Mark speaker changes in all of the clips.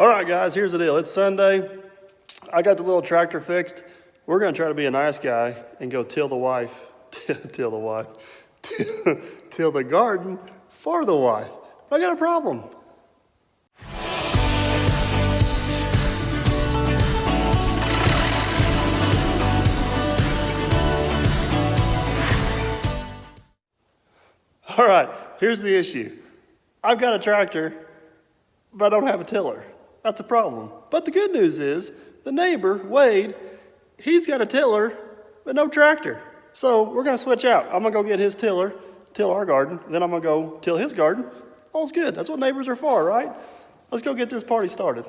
Speaker 1: All right, guys, here's the deal. It's Sunday. I got the little tractor fixed. We're going to try to be a nice guy and go till the wife, till the garden for the wife. But I got a problem. All right, here's the issue. I've got a tractor, but I don't have a tiller. That's a problem. But the good news is, the neighbor, Wade, he's got a tiller, but no tractor. So we're gonna switch out. I'm gonna go get his tiller, till our garden, then I'm gonna go till his garden. All's good, that's what neighbors are for, right? Let's go get this party started.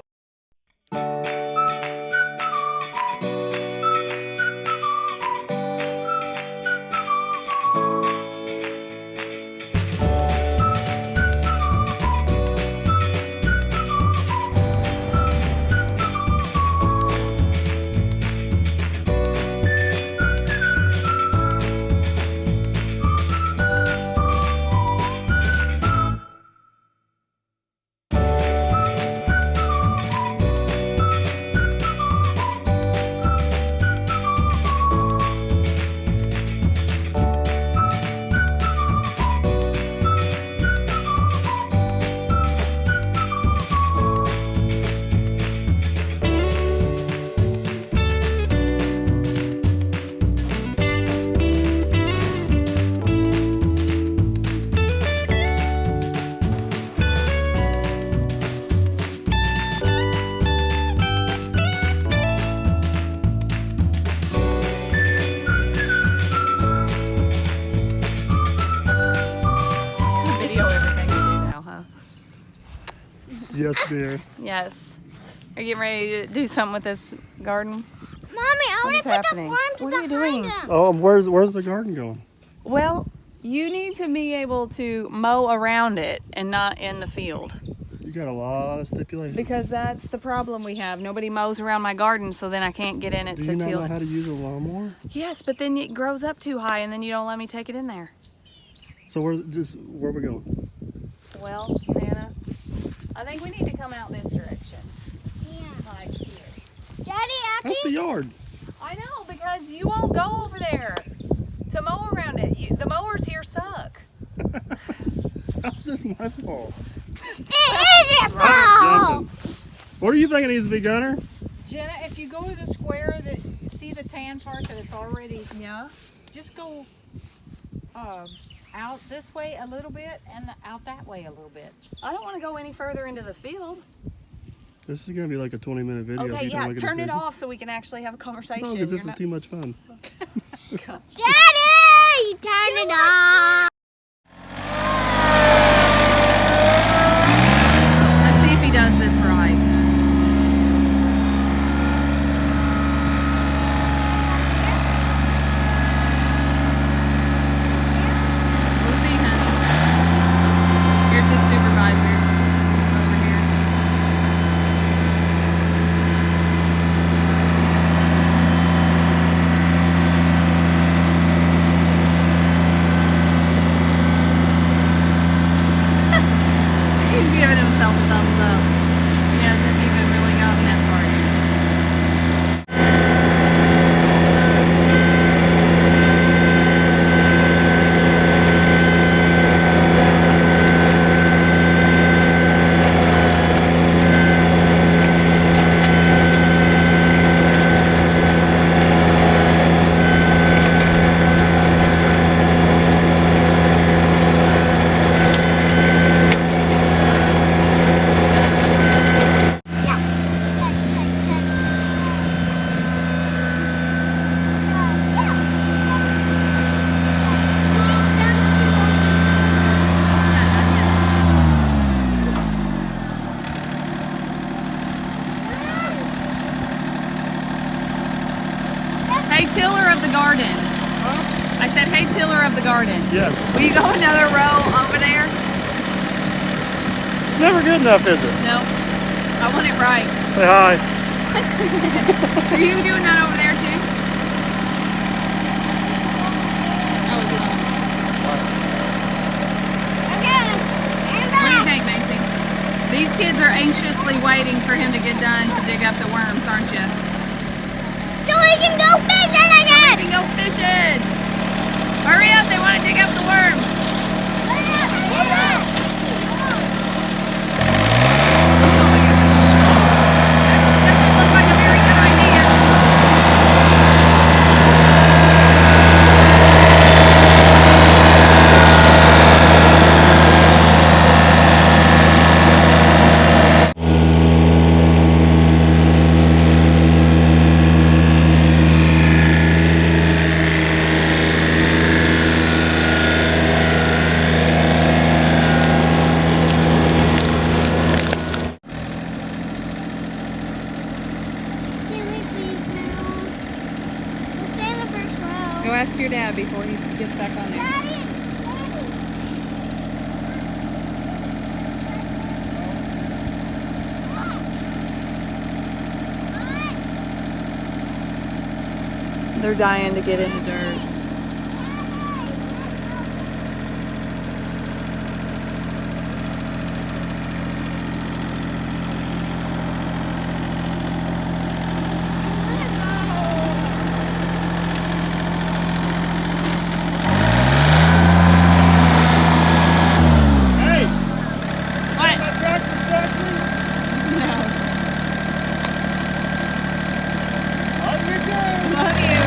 Speaker 1: Yes, dear.
Speaker 2: Yes. Are you getting ready to do something with this garden?
Speaker 3: Mommy, I want to put the farms
Speaker 2: What are you
Speaker 3: behind
Speaker 2: doing?
Speaker 3: them.
Speaker 1: Oh, where's the garden going?
Speaker 2: Well, you need to be able to mow around it and not in the field.
Speaker 1: You got a lot of stipulations.
Speaker 2: Because that's the problem we have. Nobody mows around my garden, so then I can't get in it
Speaker 1: Do
Speaker 2: to
Speaker 1: you not
Speaker 2: till
Speaker 1: know
Speaker 2: it.
Speaker 1: how to use a lawnmower?
Speaker 2: Yes, but then it grows up too high and then you don't let me take it in there.
Speaker 1: So where are we going?
Speaker 2: Well, Nana, I think we need to come out this direction.
Speaker 3: Yeah.
Speaker 2: Like here.
Speaker 3: Daddy, after
Speaker 1: That's the yard.
Speaker 2: I know, because you won't go over there to mow around it. The mowers here suck.
Speaker 1: How's this my fault?
Speaker 3: it is your fault.
Speaker 1: What do you think it needs to be, Gunner?
Speaker 4: Jenna, if you go to the square, that see the tan part that it's already,
Speaker 2: Yeah.
Speaker 4: just go out this way a little bit and out that way a little bit.
Speaker 2: I don't want to go any further into the field.
Speaker 1: This is gonna be like a 20-minute video.
Speaker 2: Okay,
Speaker 1: if you don't
Speaker 2: yeah,
Speaker 1: make a
Speaker 2: turn it
Speaker 1: decision.
Speaker 2: off so we can actually have a conversation.
Speaker 1: No, because this
Speaker 2: You're
Speaker 1: is too much fun.
Speaker 3: Daddy, turn it off.
Speaker 2: Let's see if he does this right. We'll see, honey. Here's his supervisors over here. He's giving himself a thumbs up. He hasn't even really gotten that far yet. Hey, tiller of the garden. I said, hey, tiller of the garden.
Speaker 1: Yes.
Speaker 2: Will you go another row over there?
Speaker 1: It's never good enough, is it?
Speaker 2: No. I want it right.
Speaker 1: Say hi.
Speaker 2: Are you doing that over there too? That was long. What do you think, Macy? These kids are anxiously waiting for him to get done to dig up the worms, aren't you?
Speaker 3: So we can go fishing
Speaker 2: We
Speaker 3: again.
Speaker 2: can go fishing. Hurry up, they want to dig up the worms. Doesn't look like a very good idea.
Speaker 3: Can we please now? We'll stay in the first row.
Speaker 2: Go ask your dad before he gets back on there.
Speaker 3: Daddy,
Speaker 2: They're dying to get in the dirt.
Speaker 1: Hey,
Speaker 2: What?
Speaker 1: my tractor sexy?
Speaker 2: No.
Speaker 1: Love you too.
Speaker 2: Love you.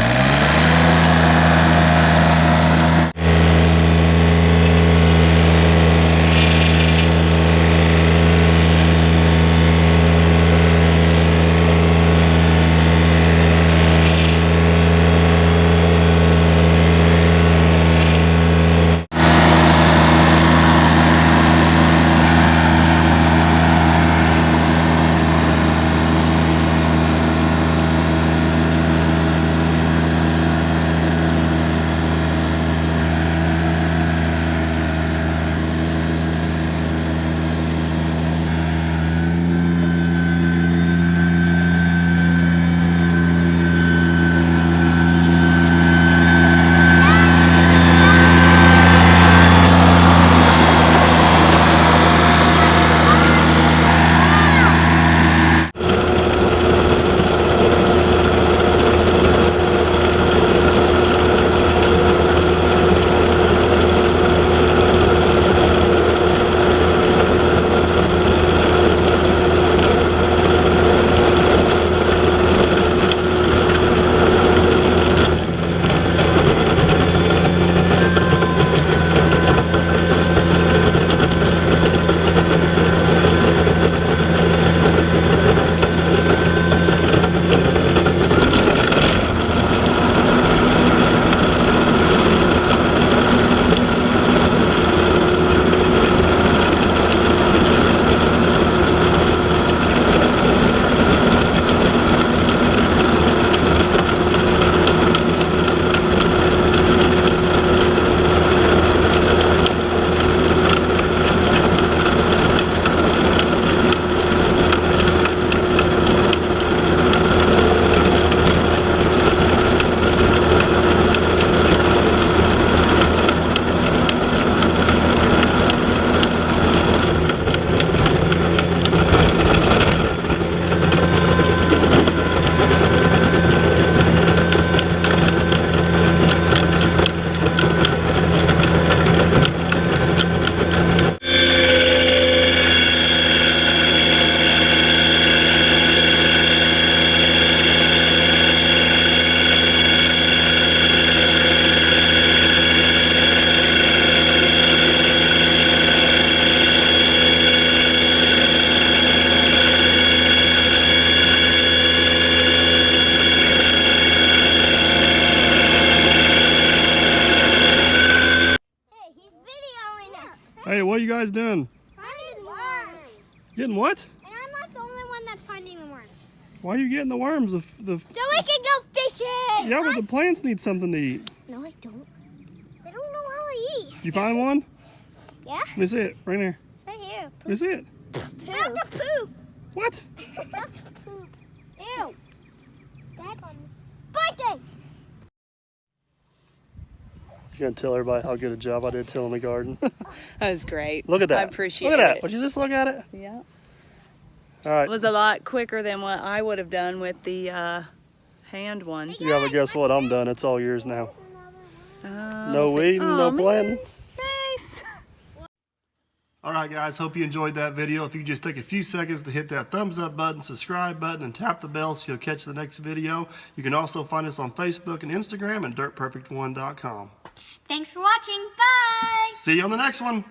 Speaker 1: Hey, what are you guys doing?
Speaker 3: Finding worms.
Speaker 1: Getting what?
Speaker 3: And I'm not the only one that's finding the worms.
Speaker 1: Why are you getting the worms?
Speaker 3: So we can go fishing.
Speaker 1: Yeah, but the plants need something to eat.
Speaker 3: No, I don't. They don't know how to eat.
Speaker 1: Did you find one?
Speaker 3: Yeah,
Speaker 1: Let me see it. Right there.
Speaker 3: it's right here.
Speaker 1: Let me see it.
Speaker 3: That's poop.
Speaker 1: What?
Speaker 3: That's poop. Ew. That's biting.
Speaker 1: You gonna tell everybody how good a job I did tilling the garden?
Speaker 2: That was great.
Speaker 1: Look at that.
Speaker 2: I appreciate
Speaker 1: Look at that.
Speaker 2: it.
Speaker 1: Would you just look at it?
Speaker 2: Yeah.
Speaker 1: All right.
Speaker 2: It was a lot quicker than what I would have done with the hand one.
Speaker 1: Yeah, but guess what? I'm done. It's all yours now. No
Speaker 2: let's see.
Speaker 1: weeding,
Speaker 2: Aw,
Speaker 1: no
Speaker 2: man.
Speaker 1: planting.
Speaker 2: Thanks.
Speaker 1: All right, guys, hope you enjoyed that video. If you just take a few seconds to hit that thumbs up button, subscribe button, and tap the bell so you'll catch the next video. You can also find us on Facebook and Instagram and dirtperfect1.com.
Speaker 3: Thanks for watching. Bye.
Speaker 1: See you on the next one.